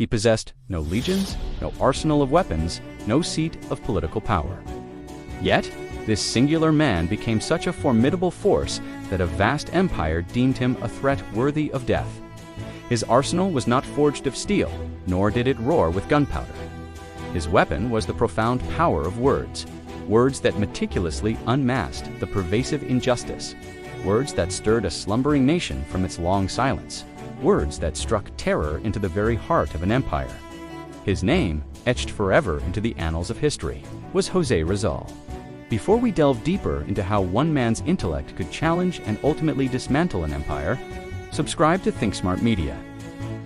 He possessed no legions, no arsenal of weapons, no seat of political power. Yet, this singular man became such a formidable force that a vast empire deemed him a threat worthy of death. His arsenal was not forged of steel, nor did it roar with gunpowder. His weapon was the profound power of words, words that meticulously unmasked the pervasive injustice, words that stirred a slumbering nation from its long silence, words that struck terror into the very heart of an empire. His name, etched forever into the annals of history, was José Rizal. Before we delve deeper into how one man's intellect could challenge and ultimately dismantle an empire, subscribe to ThinkSmart Media.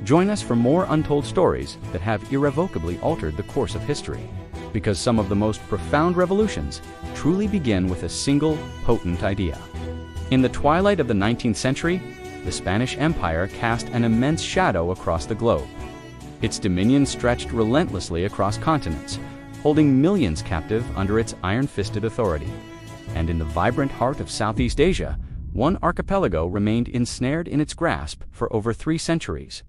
Join us for more untold stories that have irrevocably altered the course of history, because some of the most profound revolutions truly begin with a single, potent idea. In the twilight of the 19th century, the Spanish Empire cast an immense shadow across the globe. Its dominion stretched relentlessly across continents, holding millions captive under its iron-fisted authority. And in the vibrant heart of Southeast Asia, one archipelago remained ensnared in its grasp for over 3 centuries.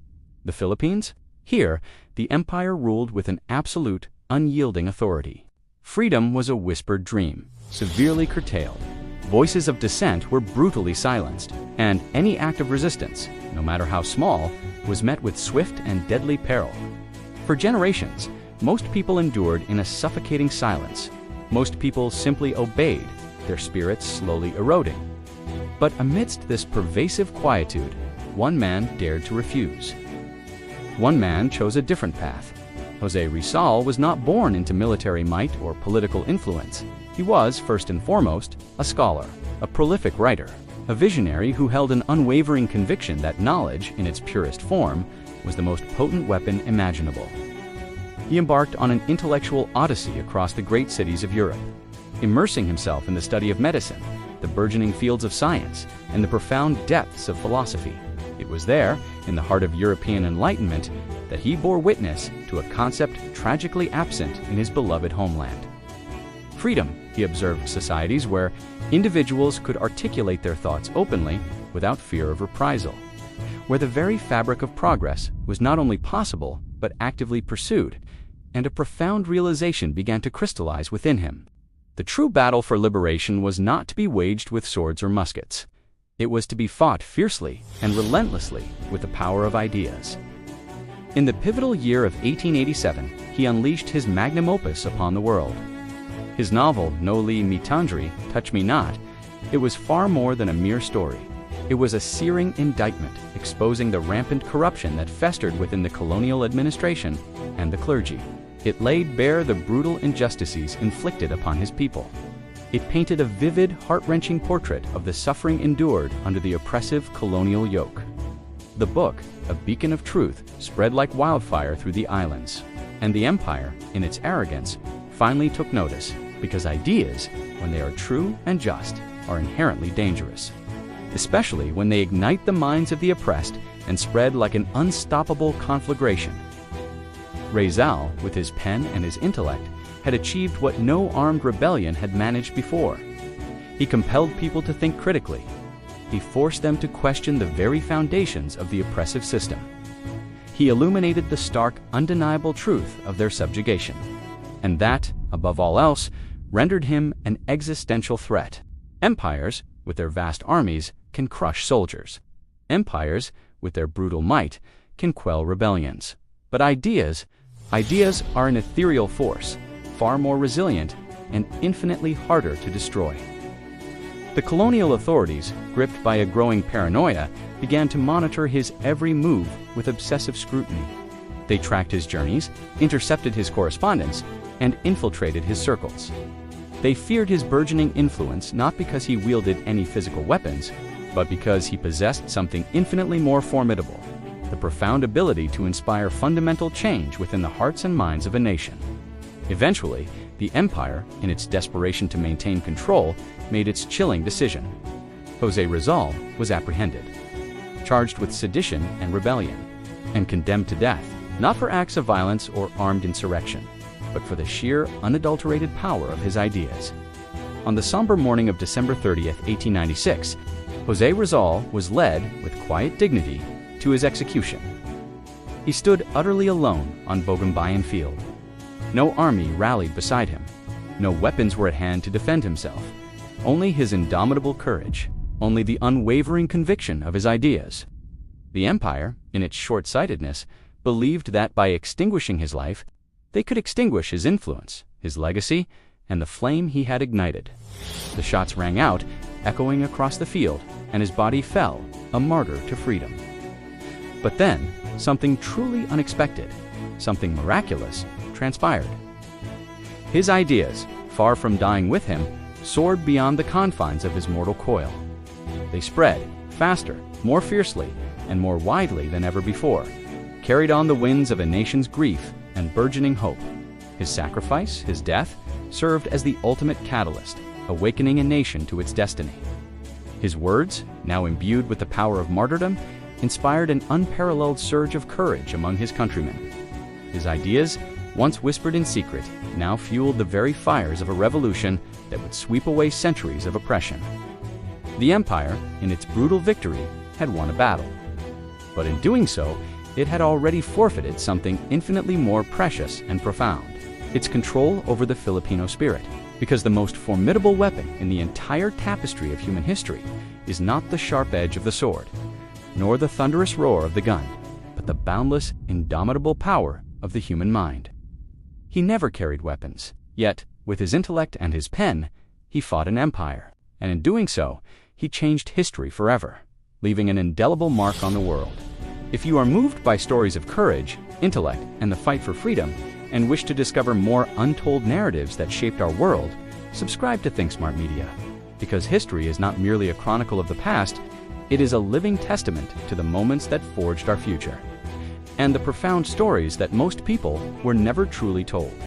The Philippines? Here, the empire ruled with an absolute, unyielding authority. Freedom was a whispered dream, severely curtailed. Voices of dissent were brutally silenced, and any act of resistance, no matter how small, was met with swift and deadly peril. For generations, most people endured in a suffocating silence. Most people simply obeyed, their spirits slowly eroding. But amidst this pervasive quietude, one man dared to refuse. One man chose a different path. José Rizal was not born into military might or political influence. He was, first and foremost, a scholar, a prolific writer, a visionary who held an unwavering conviction that knowledge, in its purest form, was the most potent weapon imaginable. He embarked on an intellectual odyssey across the great cities of Europe, immersing himself in the study of medicine, the burgeoning fields of science, and the profound depths of philosophy. It was there, in the heart of European enlightenment, that he bore witness to a concept tragically absent in his beloved homeland. Freedom, he observed societies where individuals could articulate their thoughts openly without fear of reprisal, where the very fabric of progress was not only possible but actively pursued, and a profound realization began to crystallize within him. The true battle for liberation was not to be waged with swords or muskets. It was to be fought fiercely and relentlessly with the power of ideas. In the pivotal year of 1887, he unleashed his magnum opus upon the world. His novel, Noli Me Tangere, Touch Me Not, it was far more than a mere story. It was a searing indictment exposing the rampant corruption that festered within the colonial administration and the clergy. It laid bare the brutal injustices inflicted upon his people. It painted a vivid, heart-wrenching portrait of the suffering endured under the oppressive colonial yoke. The book, a beacon of truth, spread like wildfire through the islands, and the empire, in its arrogance, finally took notice, because ideas, when they are true and just, are inherently dangerous, especially when they ignite the minds of the oppressed and spread like an unstoppable conflagration. Rizal, with his pen and his intellect, had achieved what no armed rebellion had managed before. He compelled people to think critically. He forced them to question the very foundations of the oppressive system. He illuminated the stark, undeniable truth of their subjugation. And that, above all else, rendered him an existential threat. Empires, with their vast armies, can crush soldiers. Empires, with their brutal might, can quell rebellions. But ideas are an ethereal force, far more resilient and infinitely harder to destroy. The colonial authorities, gripped by a growing paranoia, began to monitor his every move with obsessive scrutiny. They tracked his journeys, intercepted his correspondence, and infiltrated his circles. They feared his burgeoning influence not because he wielded any physical weapons, but because he possessed something infinitely more formidable: the profound ability to inspire fundamental change within the hearts and minds of a nation. Eventually, the empire, in its desperation to maintain control, made its chilling decision. José Rizal was apprehended, charged with sedition and rebellion, and condemned to death, not for acts of violence or armed insurrection, but for the sheer, unadulterated power of his ideas. On the somber morning of December 30th, 1896, José Rizal was led, with quiet dignity, to his execution. He stood utterly alone on Bogombayan field. No army rallied beside him. No weapons were at hand to defend himself. Only his indomitable courage, only the unwavering conviction of his ideas. The empire, in its short-sightedness, believed that by extinguishing his life, they could extinguish his influence, his legacy, and the flame he had ignited. The shots rang out, echoing across the field, and his body fell, a martyr to freedom. But then, something truly unexpected, something miraculous, transpired. His ideas, far from dying with him, soared beyond the confines of his mortal coil. They spread, faster, more fiercely, and more widely than ever before, carried on the winds of a nation's grief and burgeoning hope. His sacrifice, his death, served as the ultimate catalyst, awakening a nation to its destiny. His words, now imbued with the power of martyrdom, inspired an unparalleled surge of courage among his countrymen. His ideas, once whispered in secret, now fueled the very fires of a revolution that would sweep away centuries of oppression. The empire, in its brutal victory, had won a battle. But in doing so, it had already forfeited something infinitely more precious and profound: its control over the Filipino spirit. Because the most formidable weapon in the entire tapestry of human history is not the sharp edge of the sword, nor the thunderous roar of the gun, but the boundless, indomitable power of the human mind. He never carried weapons, yet, with his intellect and his pen, he fought an empire, and in doing so, he changed history forever, leaving an indelible mark on the world. If you are moved by stories of courage, intellect, and the fight for freedom, and wish to discover more untold narratives that shaped our world, subscribe to ThinkSmart Media. Because history is not merely a chronicle of the past, it is a living testament to the moments that forged our future, and the profound stories that most people were never truly told.